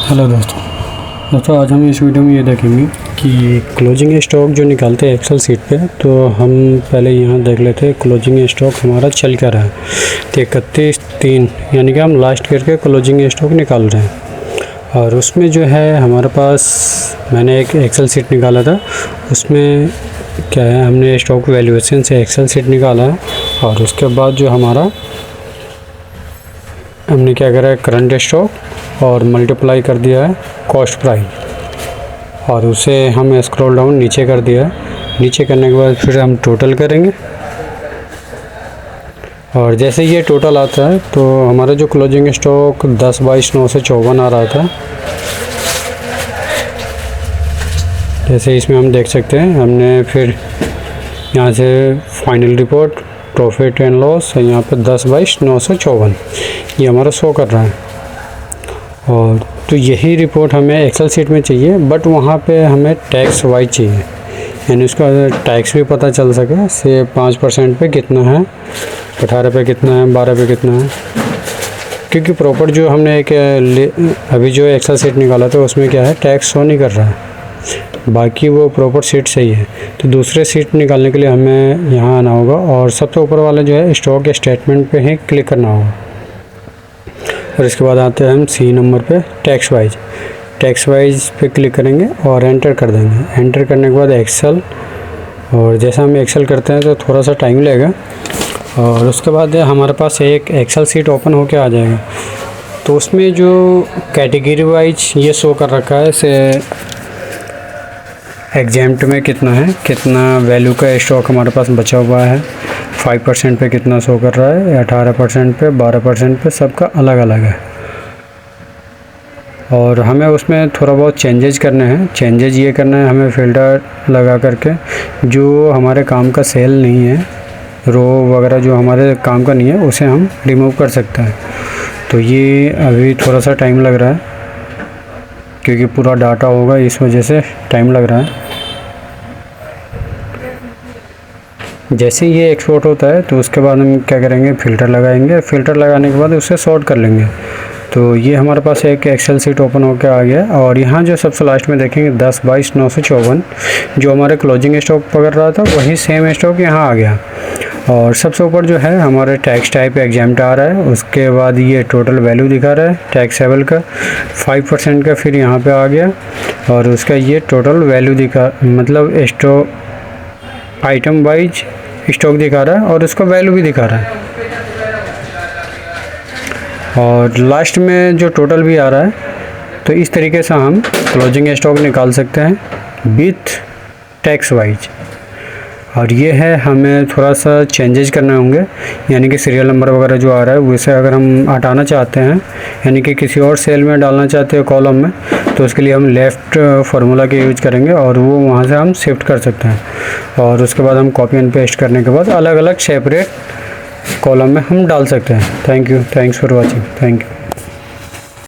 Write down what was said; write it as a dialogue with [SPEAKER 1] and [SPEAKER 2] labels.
[SPEAKER 1] Hello दोस्तों आज हम इस वीडियो में ये देखेंगे कि क्लोजिंग स्टॉक जो निकालते हैं एक्सेल सीट पे। तो हम पहले यहाँ देख लेते हैं क्लोजिंग स्टॉक हमारा चल क्या रहा है। तो 31/3 यानी कि हम लास्ट ईयर के क्लोजिंग स्टॉक निकाल रहे हैं। और उसमें जो है हमारे पास मैंने एक एक्सेल सीट निकाला था, उसमें क्या है हमने स्टॉक वैल्यूएशन से एक्सेल सीट निकाला है। और उसके बाद जो हमारा हमने क्या करा है करंट स्टॉक और मल्टीप्लाई कर दिया है कॉस्ट प्राइस, और उसे हम स्क्रॉल डाउन नीचे कर दिया है। नीचे करने के बाद फिर हम टोटल करेंगे, और जैसे ये टोटल आता है तो हमारा जो क्लोजिंग स्टॉक 10/22/954 आ रहा था। जैसे इसमें हम देख सकते हैं हमने फिर यहाँ से final report profit and loss है, यहाँ पर 10/22/954 ये हमारा शो कर रहा है। और तो यही रिपोर्ट हमें एक्सेल सीट में चाहिए, बट वहाँ पे हमें टैक्स वाइज चाहिए, यानी उसका टैक्स भी पता चल सके से 5% पे कितना है, 18 पे कितना है, 12 पे कितना है। क्योंकि प्रॉपर जो हमने एक अभी जो एक्सेल सीट निकाला था उसमें क्या है टैक्स शो नहीं कर रहा है, बाकी वो प्रॉपर सीट सही है। तो दूसरे सीट निकालने के लिए हमें यहाँ आना होगा और सबसे ऊपर वाला जो है स्टॉक स्टेटमेंट पे ही क्लिक करना होगा। और इसके बाद आते हैं हम सी नंबर पे टैक्स वाइज पे क्लिक करेंगे और एंटर कर देंगे। एंटर करने के बाद एक्सेल, और जैसा हम एक्सेल करते हैं तो थोड़ा सा टाइम लगेगा। और उसके बाद हमारे पास एक एक्सेल सीट ओपन होके आ जाएगा। तो उसमें जो कैटेगरी वाइज ये शो कर रखा है से एग्जाम्प्ट में कितना है, कितना वैल्यू का स्टॉक हमारे पास बचा हुआ है, 5% पे कितना शो कर रहा है, 18% पे, 12% पे, सबका अलग अलग है। और हमें उसमें थोड़ा बहुत चेंजेस करने हैं। चेंजेस ये करना है हमें फ़िल्टर लगा करके, जो हमारे काम का सेल नहीं है, रो वगैरह जो हमारे काम का नहीं है उसे हम रिमूव कर सकते हैं। तो ये अभी थोड़ा सा टाइम लग रहा है क्योंकि पूरा डाटा होगा, इस वजह से टाइम लग रहा है। जैसे ये एक्सपोर्ट होता है तो उसके बाद हम क्या करेंगे फ़िल्टर लगाएंगे। फ़िल्टर लगाने के बाद उसे सॉर्ट कर लेंगे। तो ये हमारे पास एक एक्सेल सीट ओपन होकर आ गया। और यहाँ जो सबसे लास्ट में देखेंगे 10/22/954 जो हमारे क्लोजिंग स्टॉक पकड़ रहा था वही सेम स्टॉक यहाँ आ गया। और सबसे ऊपर जो है हमारे टैक्स टाइप एग्जाम्प्ट आ रहा है। उसके बाद ये टोटल वैल्यू दिखा रहा है टैक्सेबल का 5% का, फिर यहाँ पे आ गया। और उसका ये टोटल वैल्यू दिखा, मतलब स्टॉक आइटम वाइज स्टॉक दिखा रहा है और उसका वैल्यू भी दिखा रहा है। और लास्ट में जो टोटल भी आ रहा है। तो इस तरीके से हम क्लोजिंग स्टॉक निकाल सकते हैं विथ टैक्स वाइज। और ये है हमें थोड़ा सा चेंजेस करने होंगे, यानी कि सीरियल नंबर वगैरह जो आ रहा है वैसे अगर हम हटाना चाहते हैं, यानी कि किसी और सेल में डालना चाहते हैं कॉलम में, तो उसके लिए हम लेफ़्ट फार्मूला के यूज करेंगे और वो वहाँ से हम शिफ्ट कर सकते हैं। और उसके बाद हम कॉपी एंड पेस्ट करने के बाद अलग अलग सेपरेट कॉलम में हम डाल सकते हैं। Thanks for watching. Thank you.